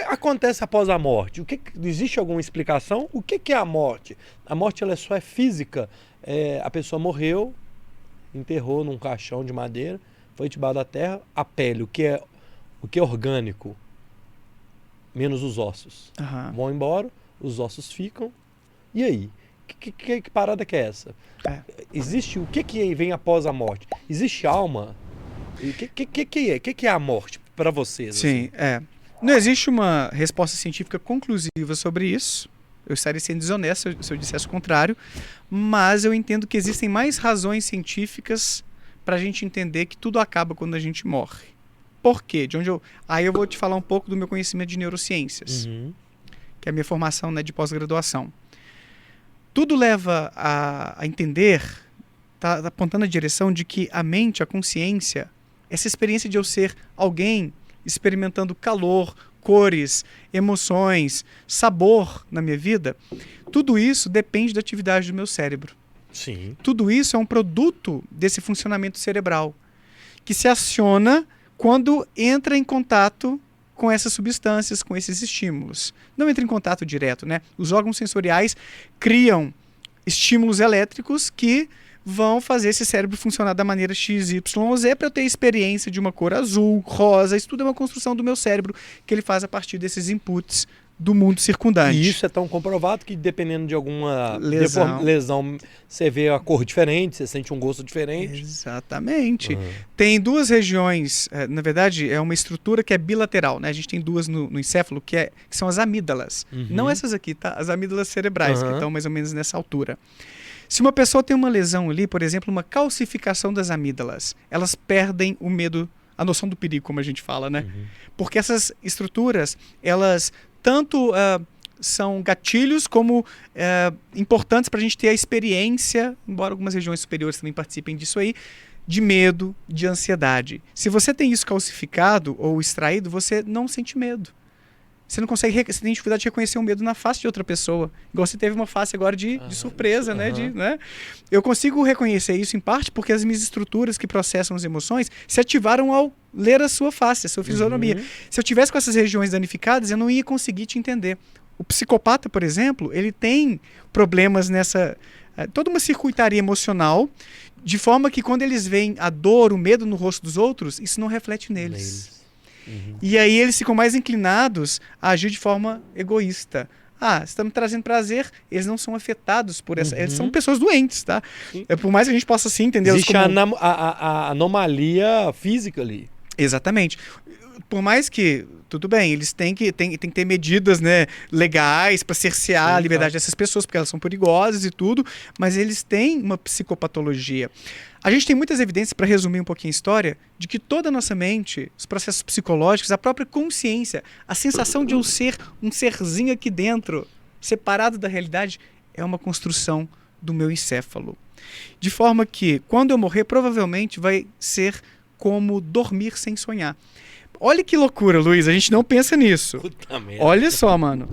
acontece após a morte? Existe alguma explicação? O que é a morte? A morte ela só é física. A pessoa morreu, enterrou num caixão de madeira, foi debaixo da terra, a pele, o que é orgânico, menos os ossos. Vão embora, os ossos ficam. E aí? Que parada que é essa? Existe o que vem após a morte? Existe alma? O que é a morte para vocês? Sim, assim? Não existe uma resposta científica conclusiva sobre isso. Eu estaria sendo desonesto se eu dissesse o contrário, mas eu entendo que existem mais razões científicas para a gente entender que tudo acaba quando a gente morre. Por quê? Aí eu vou te falar um pouco do meu conhecimento de neurociências, que é a minha formação, né, de pós-graduação. Tudo leva a entender, tá apontando a direção de que a mente, a consciência, essa experiência de eu ser alguém experimentando calor, cores, emoções, sabor na minha vida, tudo isso depende da atividade do meu cérebro. Sim. Tudo isso é um produto desse funcionamento cerebral, que se aciona quando entra em contato com essas substâncias, com esses estímulos. Não entra em contato direto, né? Os órgãos sensoriais criam estímulos elétricos que vão fazer esse cérebro funcionar da maneira X, Y ou Z para eu ter experiência de uma cor azul, rosa. Isso tudo é uma construção do meu cérebro que ele faz a partir desses inputs do mundo circundante. E isso é tão comprovado que dependendo de alguma lesão, você vê a cor diferente, você sente um gosto diferente. Exatamente. Tem duas regiões, na verdade é uma estrutura que é bilateral, né? A gente tem duas no encéfalo que são as amígdalas. Não essas aqui, tá? As amígdalas cerebrais, que estão mais ou menos nessa altura. Se uma pessoa tem uma lesão ali, por exemplo, uma calcificação das amígdalas, elas perdem o medo, a noção do perigo, como a gente fala, né? Porque essas estruturas, elas tanto são gatilhos como importantes para a gente ter a experiência, embora algumas regiões superiores também participem disso aí, de medo, de ansiedade. Se você tem isso calcificado ou extraído, você não sente medo. Você não consegue, você tem dificuldade de reconhecer o medo na face de outra pessoa. Igual você teve uma face agora de surpresa, né? Eu consigo reconhecer isso em parte porque as minhas estruturas que processam as emoções se ativaram ao ler a sua face, a sua fisionomia. Se eu tivesse com essas regiões danificadas, eu não ia conseguir te entender. O psicopata, por exemplo, ele tem problemas nessa... toda uma circuitaria emocional, de forma que quando eles veem a dor, o medo no rosto dos outros, isso não reflete neles. E aí eles ficam mais inclinados a agir de forma egoísta. Você está me trazendo prazer, eles não são afetados por essa... Eles são pessoas doentes, tá? Por mais que a gente possa, sim, entendê-los como... Existe a anomalia física ali. Exatamente. Por mais que, tudo bem, eles têm que ter medidas, né, legais para cercear a liberdade dessas pessoas, porque elas são perigosas e tudo, mas eles têm uma psicopatologia. A gente tem muitas evidências, para resumir um pouquinho a história, de que toda a nossa mente, os processos psicológicos, a própria consciência, a sensação de eu ser um serzinho aqui dentro, separado da realidade, é uma construção do meu encéfalo. De forma que, quando eu morrer, provavelmente vai ser como dormir sem sonhar. Olha que loucura, Luiz, a gente não pensa nisso. Puta merda. Olha só, mano.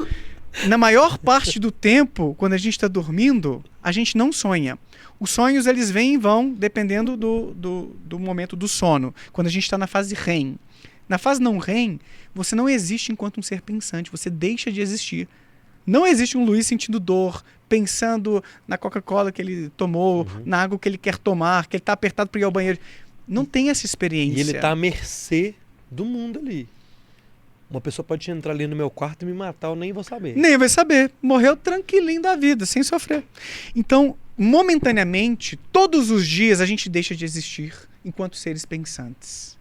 Na maior parte do tempo, quando a gente está dormindo, a gente não sonha. Os sonhos, eles vêm e vão, dependendo do momento do sono. Quando a gente está na fase REM. Na fase não REM, você não existe enquanto um ser pensante, você deixa de existir. Não existe um Luiz sentindo dor, pensando na Coca-Cola que ele tomou, na água que ele quer tomar, que ele está apertado para ir ao banheiro. Não tem essa experiência. E ele está à mercê do mundo ali. Uma pessoa pode entrar ali no meu quarto e me matar, eu nem vou saber. Nem vai saber. Morreu tranquilinho da vida, sem sofrer. Então, momentaneamente, todos os dias a gente deixa de existir enquanto seres pensantes.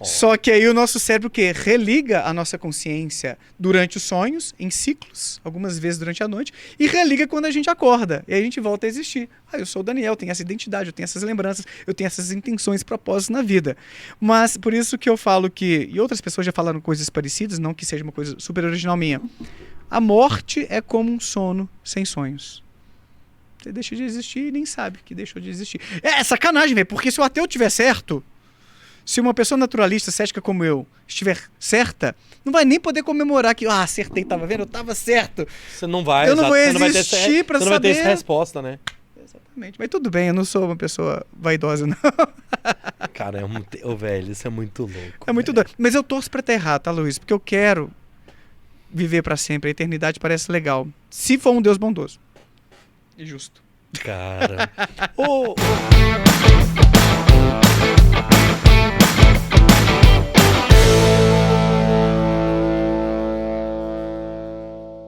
Só que aí o nosso cérebro religa a nossa consciência durante os sonhos, em ciclos, algumas vezes durante a noite, e religa quando a gente acorda. E aí a gente volta a existir. Eu sou o Daniel, eu tenho essa identidade, eu tenho essas lembranças, eu tenho essas intenções, propósitos na vida. Mas por isso que eu falo que, e outras pessoas já falaram coisas parecidas, não que seja uma coisa super original minha, a morte é como um sono sem sonhos. Você deixa de existir e nem sabe que deixou de existir. É sacanagem, velho, porque se o ateu tiver certo, se uma pessoa naturalista, cética como eu, estiver certa, não vai nem poder comemorar que, acertei, tava vendo, eu tava certo. Você não vai, eu não vou existir pra saber. Você não vai ter essa resposta, né? Exatamente. Mas tudo bem, eu não sou uma pessoa vaidosa, não. Cara, velho, isso é muito louco. É muito doido. Mas eu torço pra estar errado, tá, Luiz? Porque eu quero viver para sempre. A eternidade parece legal. Se for um Deus bondoso. E justo. Cara. Ô,